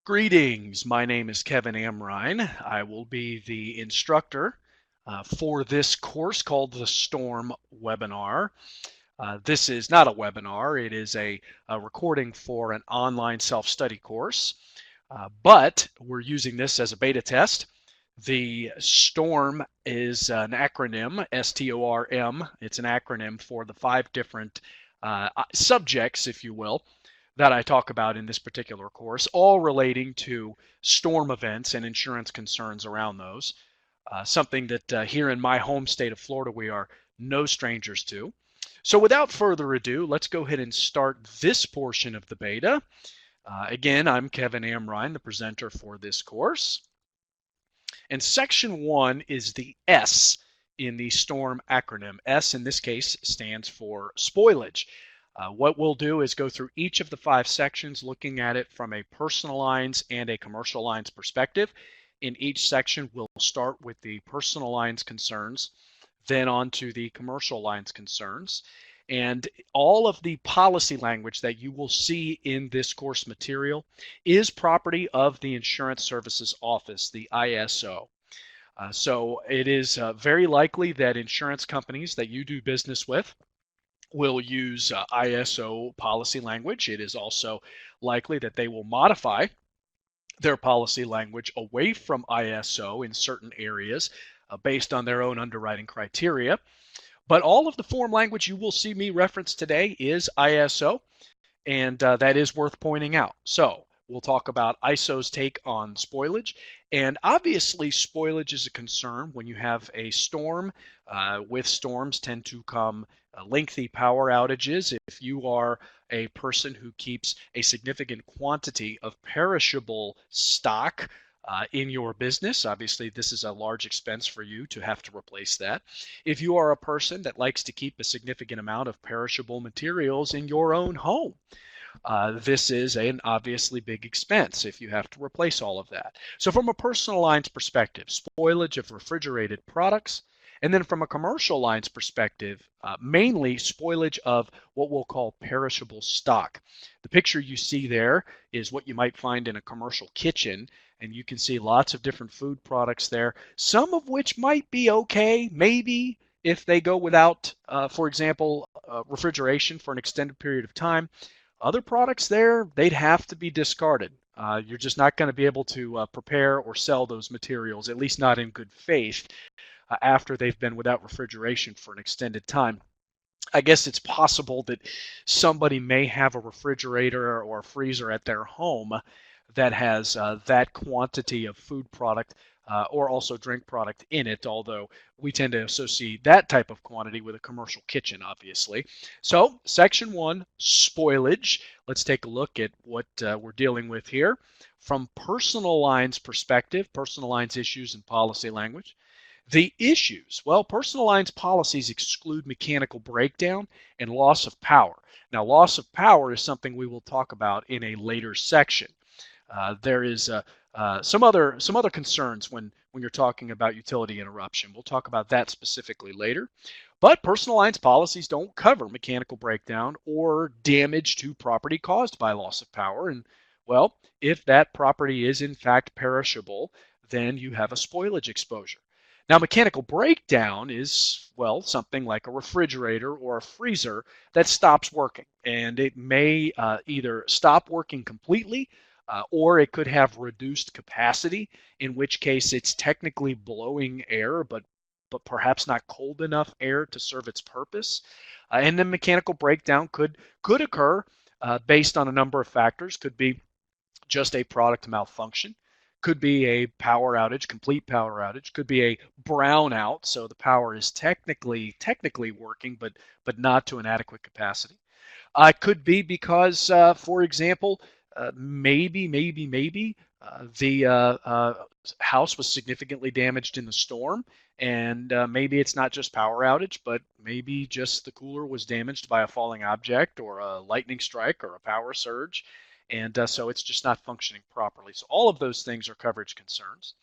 Greetings, my name is Kevin Amrine. I will be the instructor for this course called the STORM webinar. This is not a webinar, it is a recording for an online self-study course, but we're using this as a beta test. The STORM is an acronym, STORM. It's an acronym for the 5 different subjects, if you will, that I talk about in this particular course, all relating to storm events and insurance concerns around those. Something that here in my home state of Florida we are no strangers to. So without further ado, let's go ahead and start this portion of the beta. Again, I'm Kevin Amrine, the presenter for this course. And section 1 is the S in the STORM acronym. S in this case stands for spoilage. What we'll do is go through each of the 5 sections, looking at it from a personal lines and a commercial lines perspective. In each section, we'll start with the personal lines concerns, then on to the commercial lines concerns. And all of the policy language that you will see in this course material is property of the Insurance Services Office, the ISO. So it is very likely that insurance companies that you do business with will use ISO policy language. It is also likely that they will modify their policy language away from ISO in certain areas based on their own underwriting criteria. But all of the form language you will see me reference today is ISO, and that is worth pointing out. So we'll talk about ISO's take on spoilage, and obviously spoilage is a concern when you have a storm. With storms tend to come lengthy power outages. If you are a person who keeps a significant quantity of perishable stock in your business, obviously this is a large expense for you to have to replace that. If you are a person that likes to keep a significant amount of perishable materials in your own home, this is an obviously big expense if you have to replace all of that. So from a personal lines perspective, spoilage of refrigerated products, and then from a commercial lines perspective, mainly spoilage of what we'll call perishable stock. The picture you see there is what you might find in a commercial kitchen, and you can see lots of different food products there, some of which might be okay, maybe if they go without, for example, refrigeration for an extended period of time. Other products there, they'd have to be discarded. You're just not going to be able to prepare or sell those materials, at least not in good faith, after they've been without refrigeration for an extended time. I guess it's possible that somebody may have a refrigerator or a freezer at their home that has that quantity of food product or also drink product in it, although we tend to associate that type of quantity with a commercial kitchen, obviously. So, section 1, spoilage. Let's take a look at what we're dealing with here. From personal lines perspective, personal lines issues and policy language. The issues, well, personal lines policies exclude mechanical breakdown and loss of power. Now, loss of power is something we will talk about in a later section. There is some other concerns when you're talking about utility interruption. We'll talk about that specifically later. But personal lines policies don't cover mechanical breakdown or damage to property caused by loss of power. And, well, if that property is in fact perishable, then you have a spoilage exposure. Now, mechanical breakdown is, well, something like a refrigerator or a freezer that stops working. And it may either stop working completely or it could have reduced capacity, in which case it's technically blowing air, but perhaps not cold enough air to serve its purpose. And then mechanical breakdown could occur based on a number of factors. Could be just a product malfunction. Could be a power outage, complete power outage. Could be a brownout, so the power is technically working, but not to an adequate capacity. Could be because, for example, maybe the house was significantly damaged in the storm, and maybe it's not just power outage, but maybe just the cooler was damaged by a falling object or a lightning strike or a power surge, and so it's just not functioning properly. So all of those things are coverage concerns.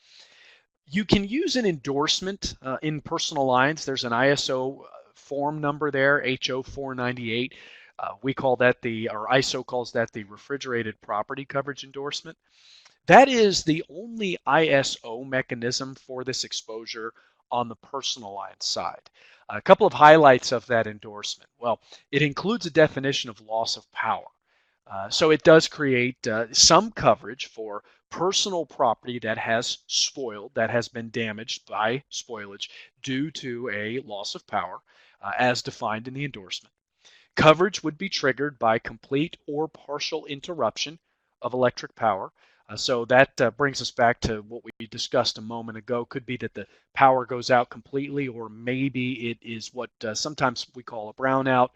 You can use an endorsement in personal lines. There's an ISO form number there, HO 498. We call that or ISO calls that the refrigerated property coverage endorsement. That is the only ISO mechanism for this exposure on the personal line side. A couple of highlights of that endorsement. Well, it includes a definition of loss of power. So it does create some coverage for personal property that has spoiled, that has been damaged by spoilage due to a loss of power, as defined in the endorsement. Coverage would be triggered by complete or partial interruption of electric power. So that brings us back to what we discussed a moment ago. Could be that the power goes out completely, or maybe it is what sometimes we call a brownout,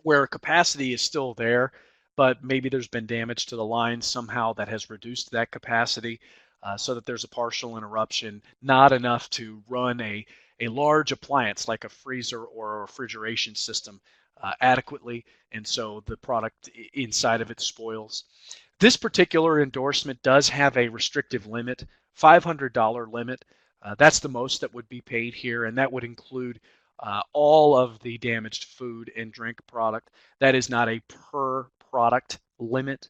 where capacity is still there, but maybe there's been damage to the line somehow that has reduced that capacity, so that there's a partial interruption, not enough to run a large appliance like a freezer or a refrigeration system adequately, and so the product inside of it spoils. This particular endorsement does have a restrictive limit, $500 limit. That's the most that would be paid here, and that would include all of the damaged food and drink product. That is not a per product limit.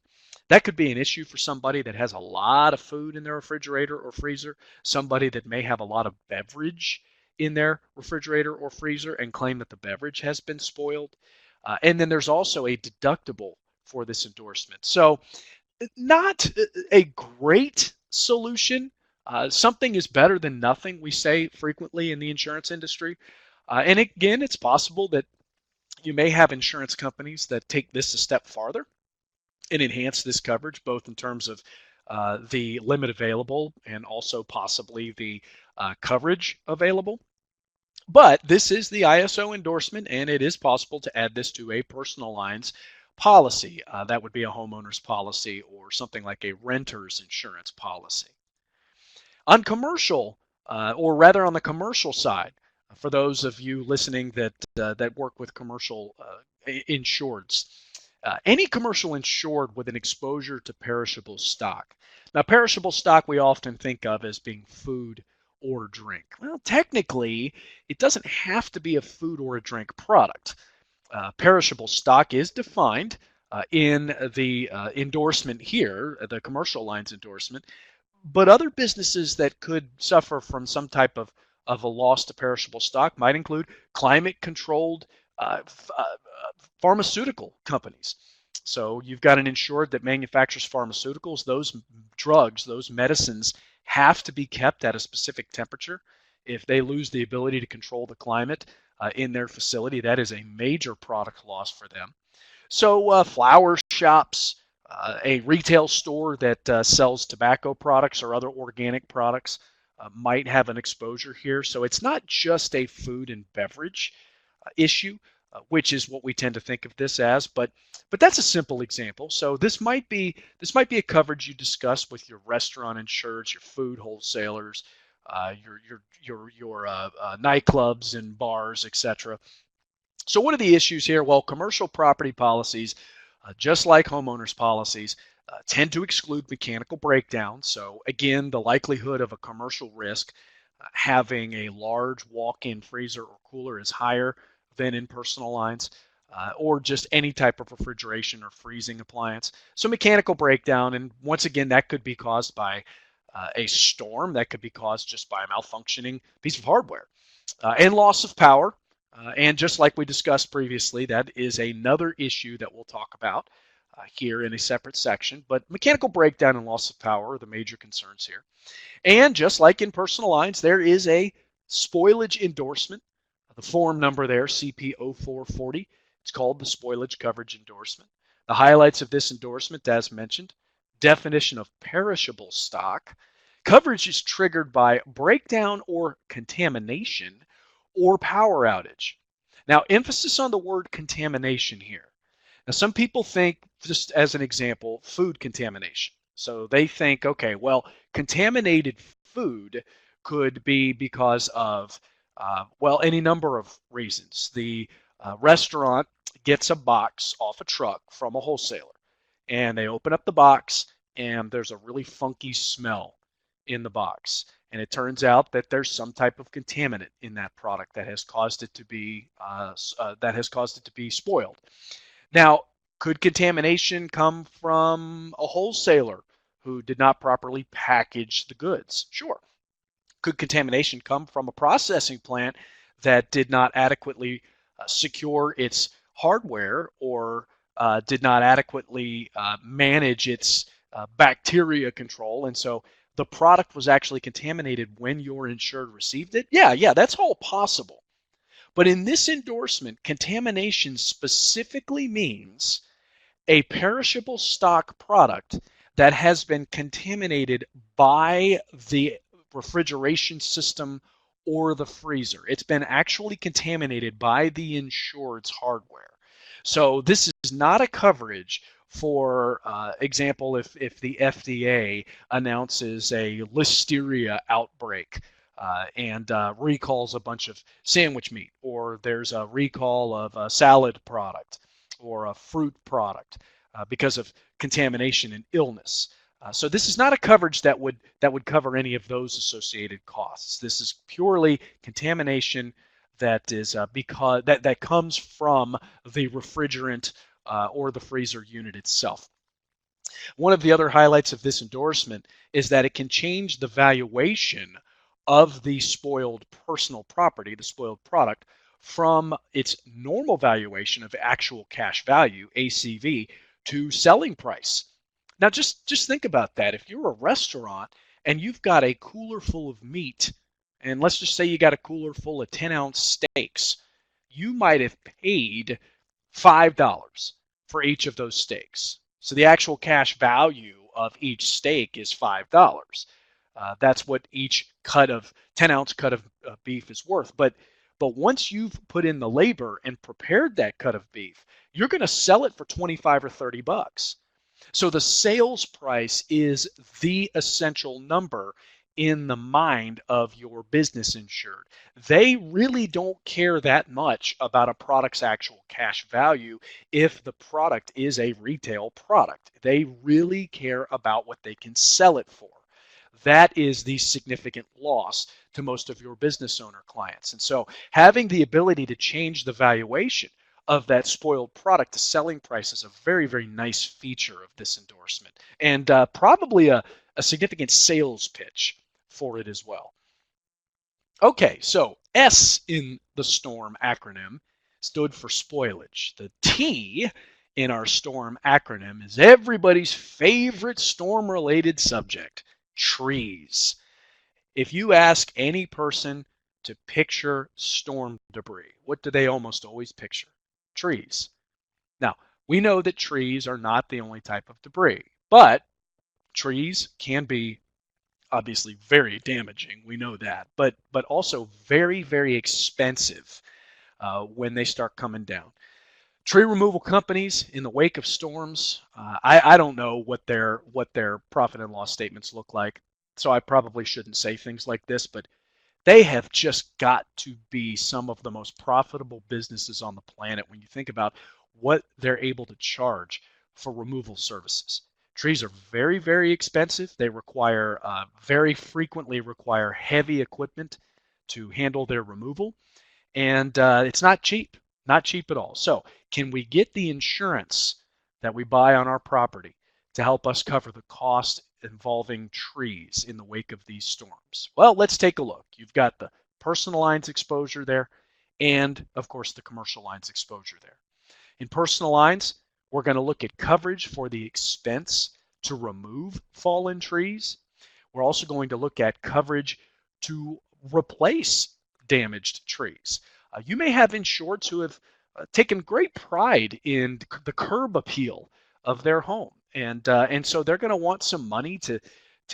That could be an issue for somebody that has a lot of food in their refrigerator or freezer, somebody that may have a lot of beverage in their refrigerator or freezer and claim that the beverage has been spoiled. And then there's also a deductible for this endorsement. So, not a great solution. Something is better than nothing, we say frequently in the insurance industry. And again, it's possible that you may have insurance companies that take this a step farther and enhance this coverage, both in terms of the limit available and also possibly the coverage available. But this is the ISO endorsement, and it is possible to add this to a personal lines policy. That would be a homeowner's policy or something like a renter's insurance policy. On commercial, or rather on the commercial side, for those of you listening that work with commercial insureds, any commercial insured with an exposure to perishable stock. Now, perishable stock we often think of as being food or drink. Well, technically, it doesn't have to be a food or a drink product. Perishable stock is defined in the endorsement here, the commercial lines endorsement, but other businesses that could suffer from some type of a loss to perishable stock might include climate-controlled pharmaceutical companies. So you've got an insured that manufactures pharmaceuticals. Those drugs, those medicines have to be kept at a specific temperature. If they lose the ability to control the climate in their facility, that is a major product loss for them. So flower shops, a retail store that sells tobacco products or other organic products might have an exposure here. So it's not just a food and beverage issue, which is what we tend to think of this as, but that's a simple example. So this might be a coverage you discuss with your restaurant insureds, your food wholesalers, your nightclubs and bars, etc. So what are the issues here? Well, commercial property policies, just like homeowners policies, tend to exclude mechanical breakdown. So again, the likelihood of a commercial risk having a large walk-in freezer or cooler is higher than in personal lines, or just any type of refrigeration or freezing appliance. So mechanical breakdown, and once again, that could be caused by a storm, that could be caused just by a malfunctioning piece of hardware, and loss of power. And just like we discussed previously, that is another issue that we'll talk about here in a separate section. But mechanical breakdown and loss of power are the major concerns here. And just like in personal lines, there is a spoilage endorsement. The form number there, CP0440. It's called the spoilage coverage endorsement. The highlights of this endorsement, as mentioned: definition of perishable stock. Coverage is triggered by breakdown or contamination or power outage. Now, emphasis on the word contamination here. Now, some people think, just as an example, food contamination. So they think, okay, well, contaminated food could be because of, well, any number of reasons. The restaurant gets a box off a truck from a wholesaler, and they open up the box, and there's a really funky smell in the box. And it turns out that there's some type of contaminant in that product that has caused it to be spoiled. Now, could contamination come from a wholesaler who did not properly package the goods? Sure. Could contamination come from a processing plant that did not adequately secure its hardware or did not adequately manage its bacteria control? And so the product was actually contaminated when your insured received it? Yeah, that's all possible. But in this endorsement, contamination specifically means a perishable stock product that has been contaminated by the refrigeration system or the freezer. It's been actually contaminated by the insured's hardware. So this is not a coverage for example, if the FDA announces a listeria outbreak and recalls a bunch of sandwich meat, or there's a recall of a salad product or a fruit product because of contamination and illness. So this is not a coverage that would cover any of those associated costs. This is purely contamination that is because that comes from the refrigerant or the freezer unit itself. One of the other highlights of this endorsement is that it can change the valuation of the spoiled personal property, the spoiled product, from its normal valuation of actual cash value, ACV, to selling price. Now just think about that. If you're a restaurant and you've got a cooler full of meat, and let's just say you got a cooler full of 10-ounce steaks, you might have paid $5 for each of those steaks. So the actual cash value of each steak is $5. That's what each 10-ounce cut of beef is worth. But once you've put in the labor and prepared that cut of beef, you're going to sell it for 25 or 30 bucks. So the sales price is the essential number in the mind of your business insured. They really don't care that much about a product's actual cash value if the product is a retail product. They really care about what they can sell it for. That is the significant loss to most of your business owner clients. And so having the ability to change the valuation of that spoiled product to selling price is a very, very nice feature of this endorsement, and probably a significant sales pitch for it as well. Okay, so S in the STORM acronym stood for spoilage. The T in our STORM acronym is everybody's favorite storm-related subject, trees. If you ask any person to picture storm debris, what do they almost always picture? Trees. Now, we know that trees are not the only type of debris, but trees can be obviously very damaging. We know that, but also very, very expensive when they start coming down. Tree removal companies in the wake of storms, I don't know what their profit and loss statements look like, so I probably shouldn't say things like this, but they have just got to be some of the most profitable businesses on the planet when you think about what they're able to charge for removal services. Trees are very, very expensive. They require, very frequently require heavy equipment to handle their removal, and it's not cheap at all. So can we get the insurance that we buy on our property to help us cover the cost involving trees in the wake of these storms? Well, let's take a look. You've got the personal lines exposure there and, of course, the commercial lines exposure there. In personal lines, we're going to look at coverage for the expense to remove fallen trees. We're also going to look at coverage to replace damaged trees. You may have insureds who have taken great pride in the curb appeal of their home, and so they're going to want some money to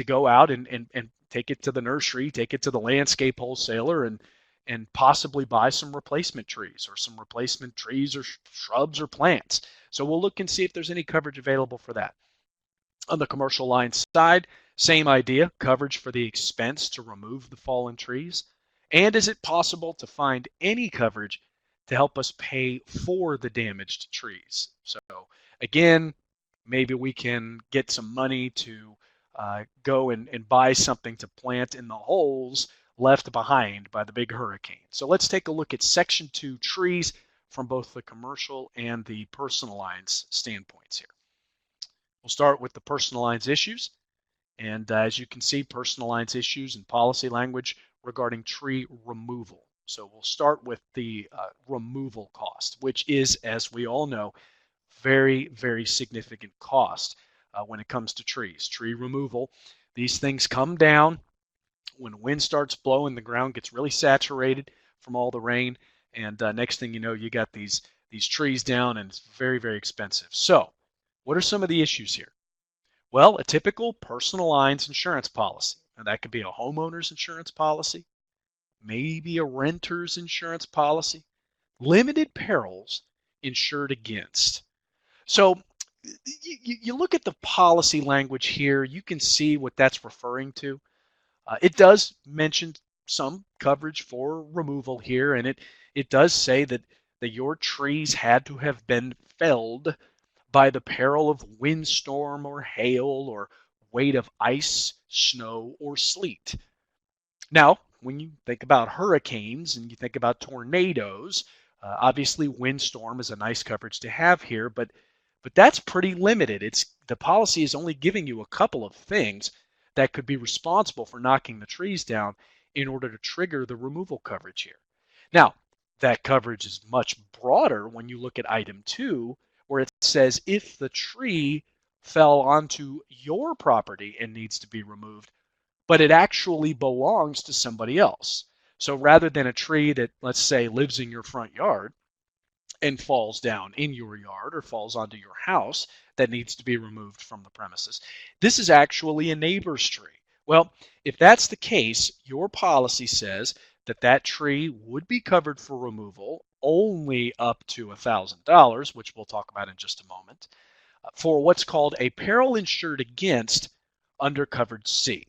go out and take it to the nursery, take it to the landscape wholesaler, and possibly buy some replacement trees or shrubs or plants. So we'll look and see if there's any coverage available for that. On the commercial line side, same idea, coverage for the expense to remove the fallen trees. And is it possible to find any coverage to help us pay for the damaged trees? So again, maybe we can get some money to go and buy something to plant in the holes left behind by the big hurricane. So let's take a look at Section 2 trees from both the commercial and the personal lines standpoints here. We'll start with the personal lines issues. And as you can see, personal lines issues and policy language regarding tree removal. So we'll start with the removal cost, which is, as we all know, very, very significant cost when it comes to trees. Tree removal, these things come down when wind starts blowing, the ground gets really saturated from all the rain, and next thing you know, you got these trees down, and it's very, very expensive. So, what are some of the issues here? Well, a typical personal lines insurance policy. And that could be a homeowner's insurance policy, maybe a renter's insurance policy, limited perils insured against. So you look at the policy language here, you can see what that's referring to. It does mention some coverage for removal here, and it does say that your trees had to have been felled by the peril of windstorm or hail or weight of ice, snow, or sleet. Now, when you think about hurricanes and you think about tornadoes, obviously windstorm is a nice coverage to have here, but that's pretty limited. It's the policy is only giving you a couple of things that could be responsible for knocking the trees down in order to trigger the removal coverage here. Now, that coverage is much broader when you look at item 2, where it says if the tree fell onto your property and needs to be removed, but it actually belongs to somebody else. So rather than a tree that, let's say, lives in your front yard and falls down in your yard or falls onto your house that needs to be removed from the premises, this is actually a neighbor's tree. Well, if that's the case, your policy says that that tree would be covered for removal only up to $1,000, which we'll talk about in just a moment, for what's called a peril insured against under coverage C.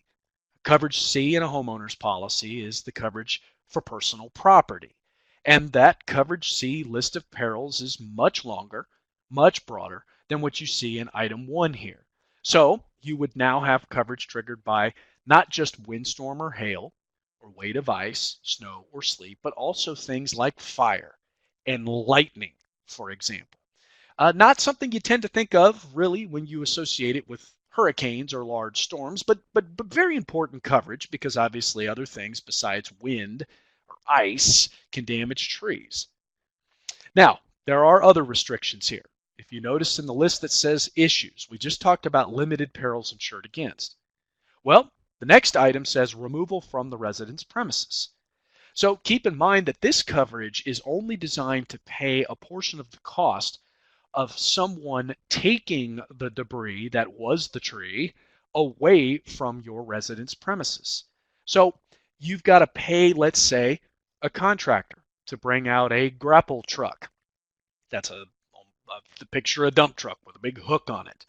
Coverage C in a homeowner's policy is the coverage for personal property. And that coverage C list of perils is much longer, much broader than what you see in item 1 here. So you would now have coverage triggered by not just windstorm or hail or weight of ice, snow, or sleet, but also things like fire and lightning, for example. Not something you tend to think of really when you associate it with hurricanes or large storms, but very important coverage because obviously other things besides wind or ice can damage trees. Now, there are other restrictions here. If you notice in the list that says issues, we just talked about limited perils insured against. Well, the next item says removal from the resident's premises. So keep in mind that this coverage is only designed to pay a portion of the cost of someone taking the debris that was the tree away from your residence premises. So you've got to pay, let's say, a contractor to bring out a grapple truck. That's the picture a dump truck with a big hook on it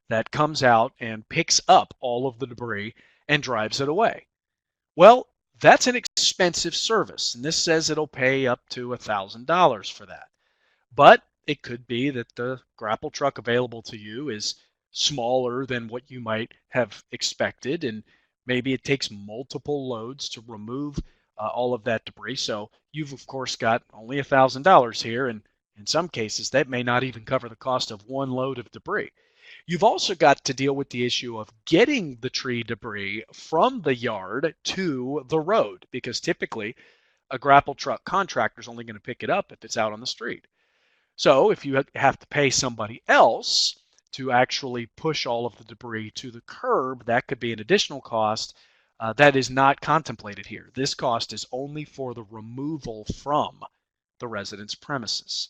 that comes out and picks up all of the debris and drives it away. Well, that's an expensive service, and this says it'll pay up to $1,000 for that. But it could be that the grapple truck available to you is smaller than what you might have expected, and maybe it takes multiple loads to remove all of that debris. So you've, of course, got only $1,000 here, and in some cases, that may not even cover the cost of one load of debris. You've also got to deal with the issue of getting the tree debris from the yard to the road, because typically a grapple truck contractor is only going to pick it up if it's out on the street. So if you have to pay somebody else to actually push all of the debris to the curb, that could be an additional cost that is not contemplated here. This cost is only for the removal from the resident's premises.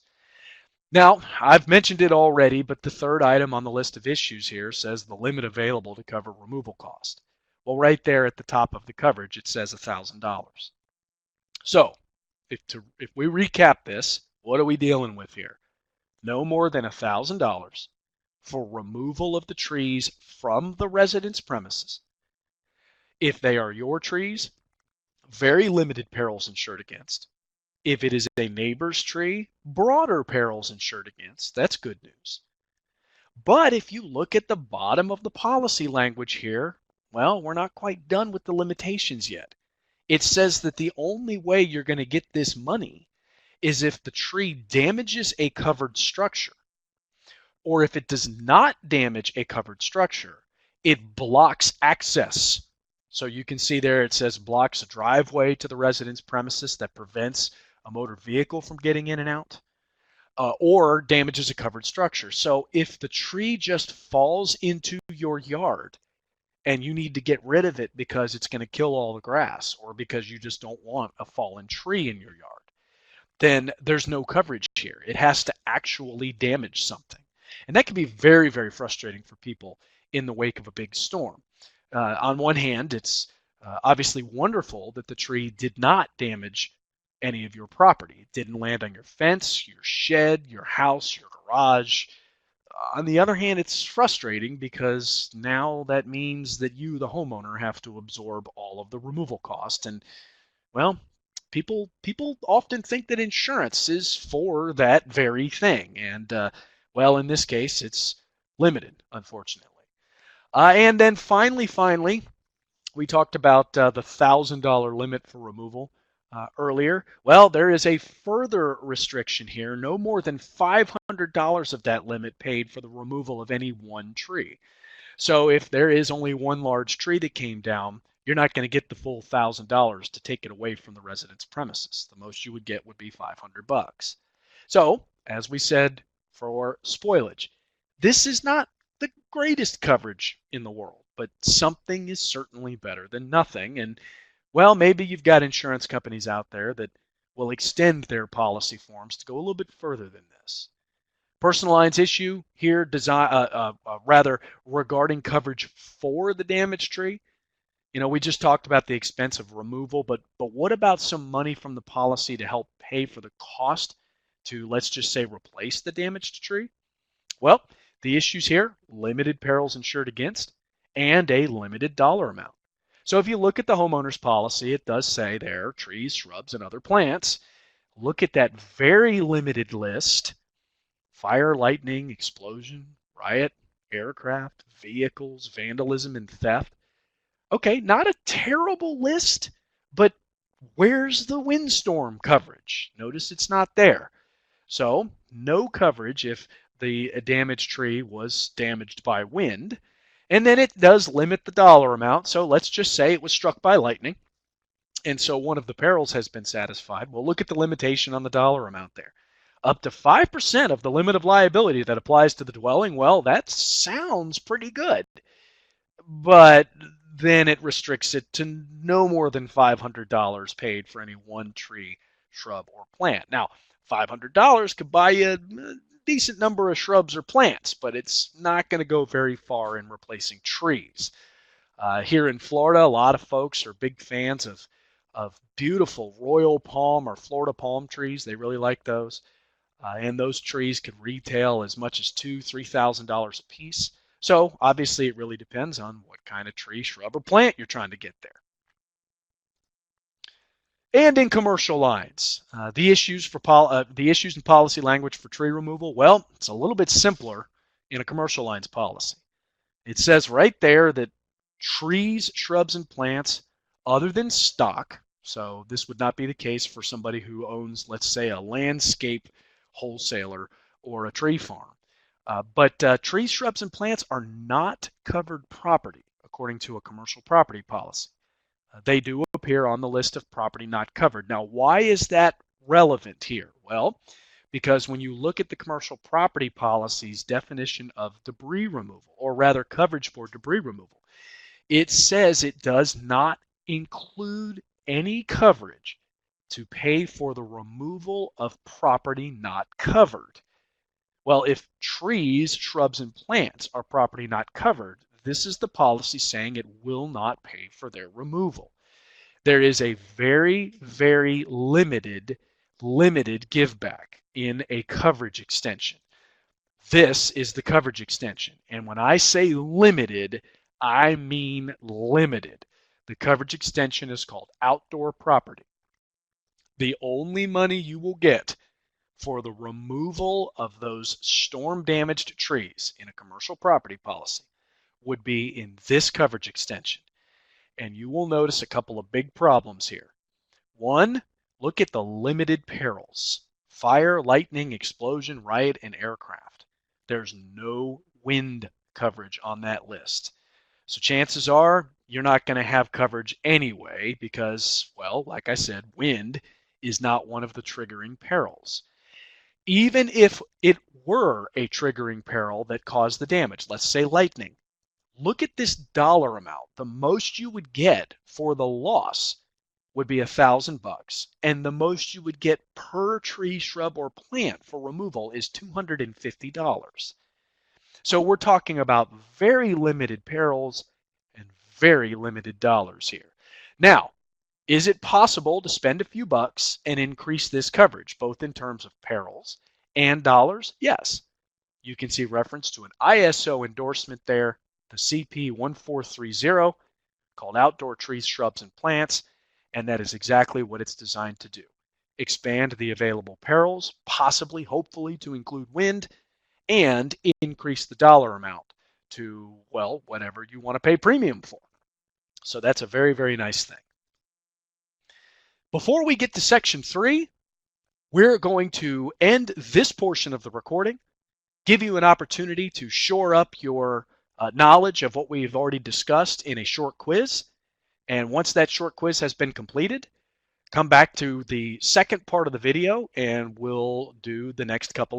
Now, I've mentioned it already, but the third item on the list of issues here says the limit available to cover removal cost. Well, right there at the top of the coverage, it says $1,000. So if we recap this, what are we dealing with here? No more than $1,000 for removal of the trees from the resident's premises. If they are your trees, very limited perils insured against. If it is a neighbor's tree, broader perils insured against. That's good news. But if you look at the bottom of the policy language here, well, we're not quite done with the limitations yet. It says that the only way you're going to get this money is if the tree damages a covered structure, or if it does not damage a covered structure It blocks access. So you can see there it says blocks a driveway to the residence premises that prevents a motor vehicle from getting in and out, or damages a covered structure. So if the tree just falls into your yard and you need to get rid of it because it's going to kill all the grass or because you just don't want a fallen tree in your yard, then there's no coverage here. It has to actually damage something. And that can be very, very frustrating for people in the wake of a big storm. On one hand, it's obviously wonderful that the tree did not damage any of your property. It didn't land on your fence, your shed, your house, your garage. On the other hand, it's frustrating because now that means that you, the homeowner, have to absorb all of the removal cost. And well, people often think that insurance is for that very thing, and well, in this case, it's limited, unfortunately. And then finally, we talked about the $1,000 limit for removal earlier. Well, there is a further restriction here: no more than $500 of that limit paid for the removal of any one tree. So if there is only one large tree that came down, you're not going to get the full $1,000 to take it away from the resident's premises. The most you would get would be $500. So, as we said for spoilage, this is not the greatest coverage in the world, but something is certainly better than nothing. And well, maybe you've got insurance companies out there that will extend their policy forms to go a little bit further than this. Personal lines issue here, rather regarding coverage for the damaged tree. We just talked about the expense of removal, but what about some money from the policy to help pay for the cost to, let's just say, replace the damaged tree? Well, the issues here: limited perils insured against and a limited dollar amount. So if you look at the homeowner's policy, it does say there trees, shrubs, and other plants. Look at that very limited list: fire, lightning, explosion, riot, aircraft, vehicles, vandalism, and theft. Okay, not a terrible list, but where's the windstorm coverage? Notice it's not there. So, no coverage if the damaged tree was damaged by wind. And then it does limit the dollar amount. So let's just say it was struck by lightning. And so one of the perils has been satisfied. Well, look at the limitation on the dollar amount there: up to 5% of the limit of liability that applies to the dwelling. Well, that sounds pretty good. But then it restricts it to no more than $500 paid for any one tree, shrub, or plant. Now, $500 could buy you a decent number of shrubs or plants, but it's not going to go very far in replacing trees. Here in Florida, a lot of folks are big fans of beautiful royal palm or Florida palm trees. They really like those. And those trees could retail as much as $2,000–$3,000 a piece. So obviously it really depends on what kind of tree, shrub, or plant you're trying to get there. And in commercial lines, the issues and policy language for tree removal, well, it's a little bit simpler in a commercial lines policy. It says right there that trees, shrubs, and plants other than stock, so this would not be the case for somebody who owns, let's say, a landscape wholesaler or a tree farm. But trees, shrubs, and plants are not covered property according to a commercial property policy. They do appear on the list of property not covered. Now, why is that relevant here? Well, because when you look at the commercial property policy's definition of debris removal, or rather coverage for debris removal, it says it does not include any coverage to pay for the removal of property not covered. Well, if trees, shrubs, and plants are property not covered, this is the policy saying it will not pay for their removal. There is a very, very limited give back in a coverage extension. This is the coverage extension. And when I say limited, I mean limited. The coverage extension is called outdoor property. The only money you will get for the removal of those storm-damaged trees in a commercial property policy would be in this coverage extension. And you will notice a couple of big problems here. One, look at the limited perils: fire, lightning, explosion, riot, and aircraft. There's no wind coverage on that list. So chances are you're not going to have coverage anyway because, well, like I said, wind is not one of the triggering perils. Even if it were a triggering peril that caused the damage, let's say lightning, look at this dollar amount. The most you would get for the loss would be $1,000, and the most you would get per tree, shrub, or plant for removal is $250. So we're talking about very limited perils and very limited dollars here. Now, is it possible to spend a few bucks and increase this coverage, both in terms of perils and dollars? Yes. You can see reference to an ISO endorsement there, the CP1430, called Outdoor Trees, Shrubs, and Plants, and that is exactly what it's designed to do. Expand the available perils, possibly, hopefully, to include wind, and increase the dollar amount to, well, whatever you want to pay premium for. So that's a very, very nice thing. Before we get to section 3, we're going to end this portion of the recording, give you an opportunity to shore up your knowledge of what we've already discussed in a short quiz. And once that short quiz has been completed, come back to the second part of the video and we'll do the next couple